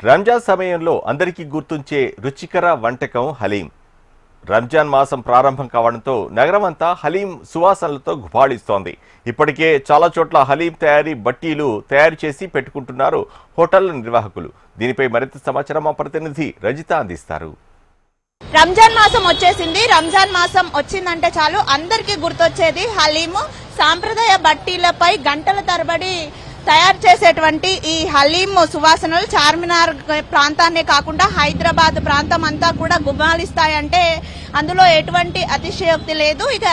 రంజాన్ సమయంలో అందరికీ గుర్తుంచే రుచికర వంటకం హలీం. రంజాన్ మాసం ప్రారంభం కావడంతో నగరమంతా హలీం సువాసనలతో గుబాళిస్తోంది. ఇప్పటికే చాలా చోట్ల హలీం తయారీ బట్టీలు తయారు చేసి పెట్టుకుంటున్నారు హోటళ్ల నిర్వాహకులు. దీనిపై మరింత సమాచారం మా ప్రతినిధి రజిత అందిస్తారు. రంజాన్ మాసం వచ్చేసింది. రంజాన్ మాసం వచ్చిందంటే చాలు అందరికీ గుర్తొచ్చేది హలీము. సాంప్రదాయ బట్టీలపై గంటల తరబడి తయారు చేసేటువంటి ఈ హలీం సువాసనలు చార్మినార్ ప్రాంతాన్నే కాకుండా హైదరాబాద్ ప్రాంతం అంతా కూడా గుబాళిస్తాయంటే అందులో ఎటువంటి అతిశయోక్తి లేదు. ఇక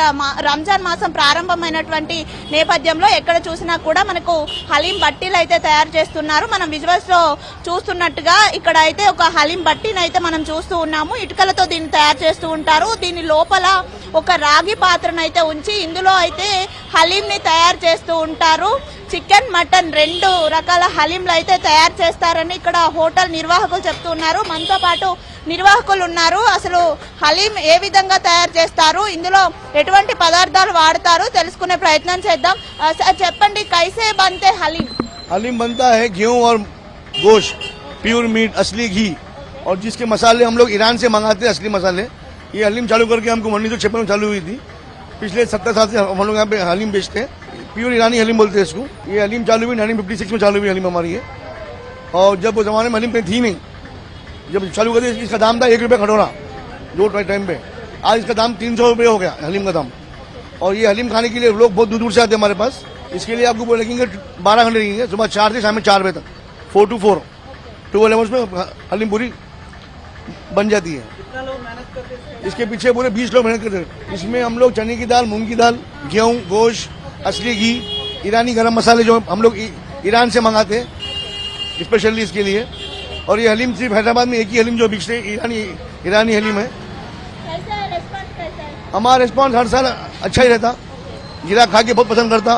రంజాన్ మాసం ప్రారంభమైనటువంటి నేపథ్యంలో ఎక్కడ చూసినా కూడా మనకు హలీం బట్టీలు అయితే తయారు చేస్తున్నారు. మనం విజువల్స్ లో చూస్తున్నట్టుగా ఇక్కడ అయితే ఒక హలీం బట్టీని అయితే మనం చూస్తూ ఉన్నాము. ఇటుకలతో దీన్ని తయారు చేస్తూ ఉంటారు. దీని లోపల ఒక రాగి పాత్రనైతే ఉంచి ఇందులో అయితే హలీం ని తయారు చేస్తూ ఉంటారు. చికెన్, మటన్ రెండు రకాల హలీంలు అయితే తయారు చేస్తారని ఇక్కడ హోటల్ నిర్వాహకులు చెప్తున్నారు. మనతో పాటు నిర్వాహకులు ఉన్నారు. అసలు హలీం ఏ విధంగా తయారు చేస్తారు, ఇందులో ఎటువంటి పదార్థాలు వాడతారు తెలుసుకునే ప్రయత్నం చేద్దాం. సార్ చెప్పండి, కైసే बनते हलीम? हलीम बनता है गेहूं और गोश्त, प्योर मीट, असली घी और जिसके मसाले हम लोग ईरान से मंगाते हैं, असली मसाले। ये हलीम चालू करके हमको 1956 में चालू हुई थी। पिछले 70 साल से हम लोग यहाँ पे हलीम बेचते हैं। प्योर ईरानी हलीम बोलते हैं इसको। ये हलीम चालू हुई 1956 में चालू हुई हलीम हमारी है। और जब वो जमाने में हलीम पे थी नहीं, जब चालू करते इसका दाम था 1 रुपये खटोरा जो टाइम पे। आज इसका दाम 300 रुपये हो गया हलीम का दाम। और ये हलीम खाने के लिए लोग बहुत दूर दूर से आते हैं हमारे पास। इसके लिए आपको लगेंगे 12 घंटे लगेंगे, सुबह 4 से शाम 4 बजे तक, 4 to 4 12 आवर्स में हलीम पूरी बन जाती है। इसके पीछे पूरे 20 लोग मेहनत करते हैं। इसमें हम लोग चने की दाल, मूंग की दाल, गेहूं, गोश्त, असली घी, ईरानी गरम मसाले जो हम लोग ईरान से मंगाते हैं स्पेशली इसके लिए। और ये हलीम सिर्फ हैदराबाद में एक ही हलीम जो बिकते ईरानी हलीम है। हमारा रिस्पॉन्स हर साल अच्छा ही रहता। जीरा खा के बहुत पसंद करता,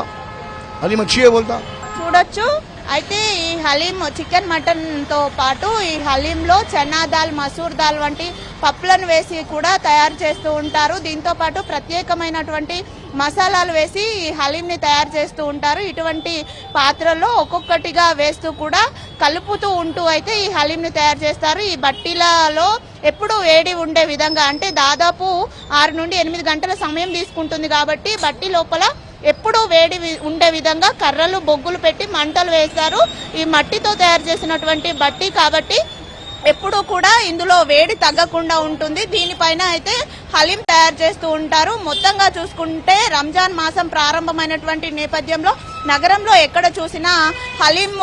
हलीम अच्छी है बोलता। చూడొచ్చు అయితే ఈ హలీం చికెన్, మటన్ తో పాటు ఈ హలీంలో చనా దాల్, మసూర్ దాల్ వంటి పప్పులను వేసి కూడా తయారు చేస్తూ ఉంటారు. దీంతో పాటు ప్రత్యేకమైనటువంటి మసాలాలు వేసి ఈ హలీంని తయారు చేస్తూ ఉంటారు. ఇటువంటి పాత్రల్లో ఒక్కొక్కటిగా వేస్తూ కూడా కలుపుతూ ఉంటూ అయితే ఈ హలీంని తయారు చేస్తారు. ఈ బట్టీలలో ఎప్పుడు వేడి ఉండే విధంగా, అంటే దాదాపు 6 నుండి 8 గంటల సమయం తీసుకుంటుంది కాబట్టి బట్టి లోపల ఎప్పుడూ వేడి ఉండే విధంగా కర్రలు, బొగ్గులు పెట్టి మంటలు వేస్తారు. ఈ మట్టితో తయారు చేసినటువంటి బట్టి కాబట్టి ఎప్పుడూ కూడా ఇందులో వేడి తగ్గకుండా ఉంటుంది. దీనిపైన అయితే హలీం తయారు చేస్తూ ఉంటారు. మొత్తంగా చూసుకుంటే రంజాన్ మాసం ప్రారంభమైనటువంటి నేపథ్యంలో నగరంలో ఎక్కడ చూసినా హలీం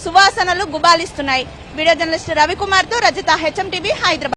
సువాసనలు గుబాళిస్తున్నాయి. వీడియో జర్నలిస్ట్ రవికుమార్తో రజిత, HM TV, హైదరాబాద్.